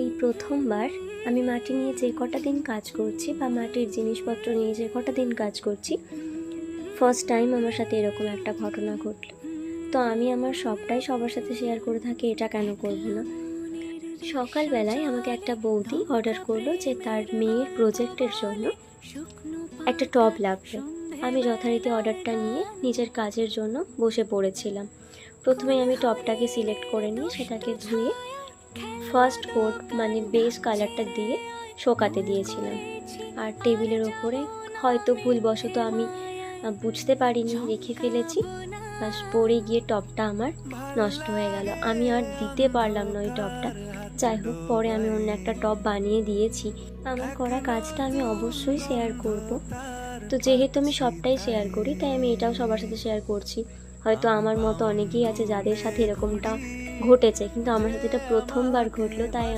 এই প্রথমবার আমি মাটি নিয়ে যে কটা দিন কাজ করছি বা মাটির জিনিসপত্র নিয়ে যে কটা দিন কাজ করছি, ফার্স্ট টাইম আমার সাথে এরকম একটা ঘটনা ঘটল। তো আমি আমার সবটাই সবার সাথে শেয়ার করে থাকি, এটা কেন করব না। সকালবেলায় আমাকে একটা বৌদি অর্ডার করলো যে তার মেয়ের প্রজেক্টের জন্য একটা টব লাগবে। আমি যথারীতি অর্ডারটা নিয়ে নিজের কাজের জন্য বসে পড়েছিলাম। প্রথমে আমি টবটাকে সিলেক্ট করে নিয়ে সেটাকে ধুয়ে ফার্স্ট কোট মানে বেস কালারটা দিয়ে শোকাতে দিয়েছিলাম। আর টেবিলের ওপরে হয়তো ভুলবশত আমি বুঝতে পারিনি, রেখে ফেলেছি, বাস পড়ে গিয়ে টবটা আমার নষ্ট হয়ে গেল। আমি আর দিতে পারলাম না ওই টবটা। যাই হোক, পরে আমি অন্য একটা টব বানিয়ে দিয়েছি। আমার করা কাজটা আমি অবশ্যই শেয়ার করব। তো যেহেতু আমি সবটাই শেয়ার করি, তাই আমি এটাও সবার সাথে শেয়ার করছি। হয়তো আমার মতো অনেকেই আছে যাদের সাথে এরকমটা ঘটেছে, কিন্তু আমার সাথে এটা প্রথমবার ঘটলো, তাই